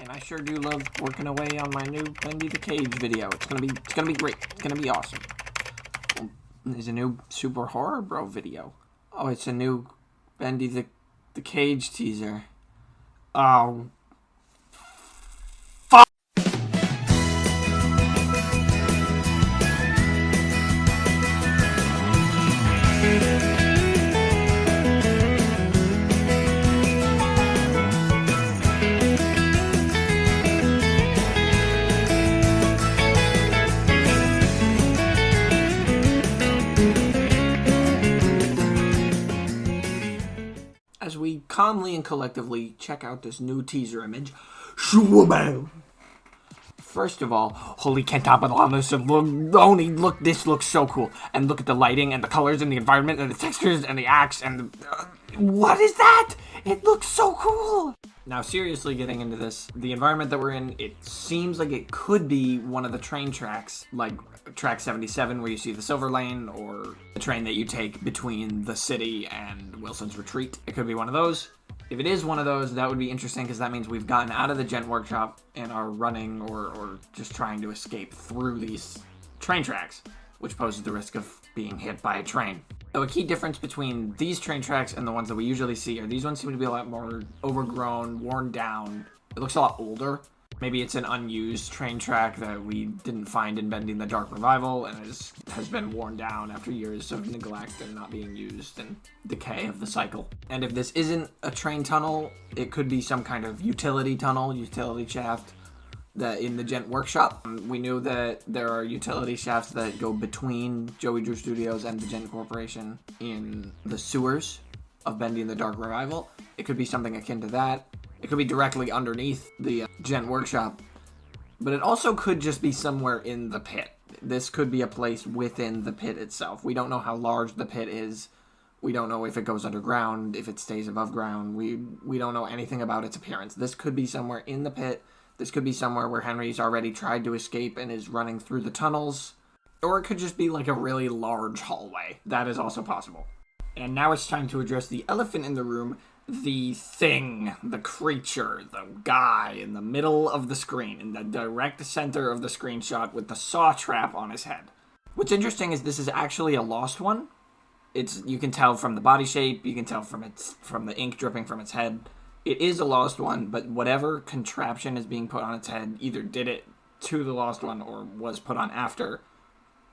And I sure do love working away on my new Bendy the Cage video. It's gonna be great. It's gonna be awesome. There's a new Super Horror Bro video. Oh, it's a new Bendy the Cage teaser. Oh. As we calmly and collectively check out this new teaser image, first of all, holy look, this looks so cool. And look at the lighting and the colors and the environment and the textures and the acts and what is that? It looks so cool. Now, seriously, getting into this, the environment that we're in, it seems like it could be one of the train tracks, like track 77, where you see the Silver Lane, or the train that you take between the city and Wilson's Retreat. It could be one of those. If it is one of those, that would be interesting, because that means we've gotten out of the Gent Workshop and are running or just trying to escape through these train tracks, which poses the risk of being hit by a train. So a key difference between these train tracks and the ones that we usually see are these ones seem to be a lot more overgrown, worn down. It looks a lot older. Maybe it's an unused train track that we didn't find in Bendy the Dark Revival and has been worn down after years of neglect and not being used and decay of the cycle. And if this isn't a train tunnel, it could be some kind of utility tunnel, utility shaft, that in the Gent Workshop. We knew that there are utility shafts that go between Joey Drew Studios and the Gent Corporation in the sewers of Bendy and the Dark Revival. It could be something akin to that. It could be directly underneath the Gent Workshop. But it also could just be somewhere in the pit. This could be a place within the pit itself. We don't know how large the pit is. We don't know if it goes underground, if it stays above ground. We don't know anything about its appearance. This could be somewhere in the pit. This could be somewhere where Henry's already tried to escape and is running through the tunnels. Or it could just be like a really large hallway. That is also possible. And now it's time to address the elephant in the room, the thing, the creature, the guy in the middle of the screen, in the direct center of the screenshot with the saw trap on his head. What's interesting is this is actually a lost one. You can tell from the body shape, you can tell from the ink dripping from its head. It is a lost one, but whatever contraption is being put on its head either did it to the lost one or was put on after.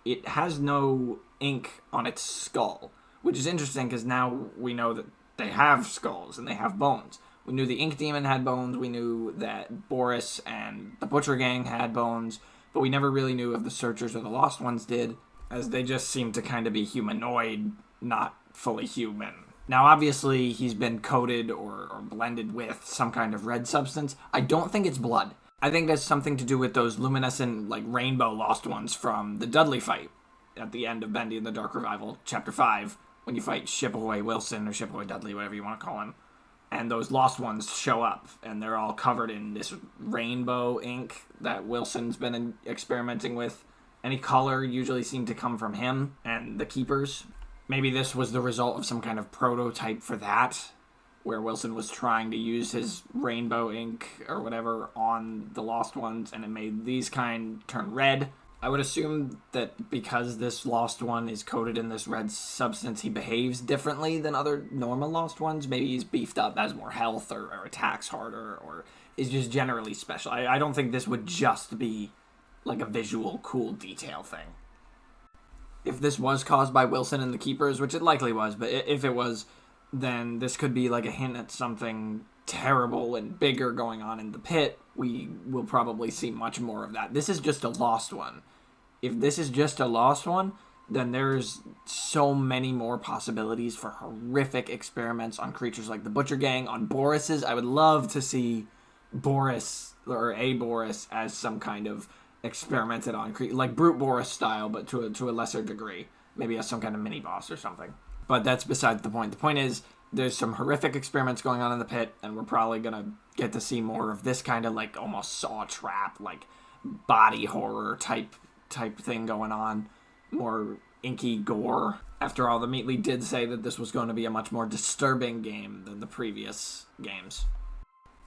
It has no ink on its skull, which is interesting because now we know that they have skulls and they have bones. We knew the Ink Demon had bones, we knew that Boris and the Butcher Gang had bones, but we never really knew if the Searchers or the Lost Ones did, as they just seem to kind of be humanoid, not fully human. Now, obviously, he's been coated or blended with some kind of red substance. I don't think it's blood. I think that's something to do with those luminescent, like, rainbow Lost Ones from the Dudley fight at the end of Bendy and the Dark Revival, Chapter 5, when you fight Ship-Ahoy Wilson or Ship-Ahoy Dudley, whatever you want to call him. And those Lost Ones show up, and they're all covered in this rainbow ink that Wilson's been experimenting with. Any color usually seemed to come from him and the Keepers. Maybe this was the result of some kind of prototype for that, where Wilson was trying to use his rainbow ink or whatever on the Lost Ones, and it made these kind turn red. I would assume that because this Lost One is coated in this red substance, he behaves differently than other normal Lost Ones. Maybe he's beefed up, has more health, or attacks harder, or is just generally special. I don't think this would just be like a visual cool detail thing. If this was caused by Wilson and the Keepers, which it likely was, but if it was, then this could be like a hint at something terrible and bigger going on in the pit. We will probably see much more of that. This is just a lost one. If this is just a lost one, then there's so many more possibilities for horrific experiments on creatures like the Butcher Gang, on Boris's. I would love to see Boris, or a Boris, as some kind of experimented on, like Brute Boris style, but to a lesser degree. Maybe as some kind of mini-boss or something. But that's besides the point. The point is, there's some horrific experiments going on in the pit, and we're probably going to get to see more of this kind of, like, almost saw trap, like, body horror type thing going on. More inky gore. After all, the Meatly did say that this was going to be a much more disturbing game than the previous games.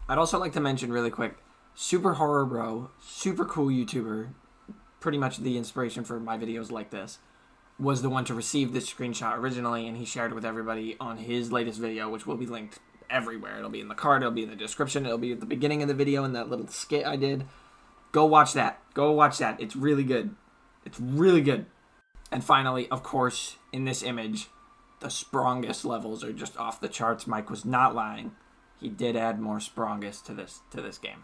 I'd also like to mention really quick, Super horror bro, super cool YouTuber, pretty much the inspiration for my videos like this, was the one to receive this screenshot originally, and he shared it with everybody on his latest video, which will be linked everywhere. It'll be in the card, it'll be in the description, it'll be at the beginning of the video in that little skit I did. Go watch that. Go watch that. It's really good. It's really good. And finally, of course, in this image, the strongest levels are just off the charts. Mike was not lying. He did add more strongest to this game.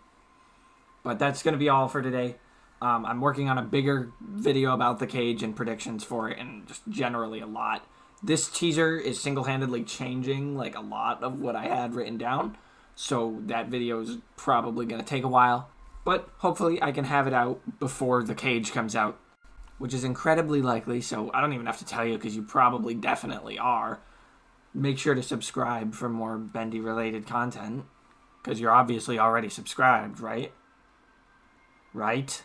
But that's going to be all for today. I'm working on a bigger video about the cage and predictions for it, and just generally a lot. This teaser is single-handedly changing like a lot of what I had written down, so that video is probably going to take a while. But hopefully I can have it out before the cage comes out, which is incredibly likely, so I don't even have to tell you because you probably definitely are. Make sure to subscribe for more Bendy-related content, because you're obviously already subscribed, right? Right?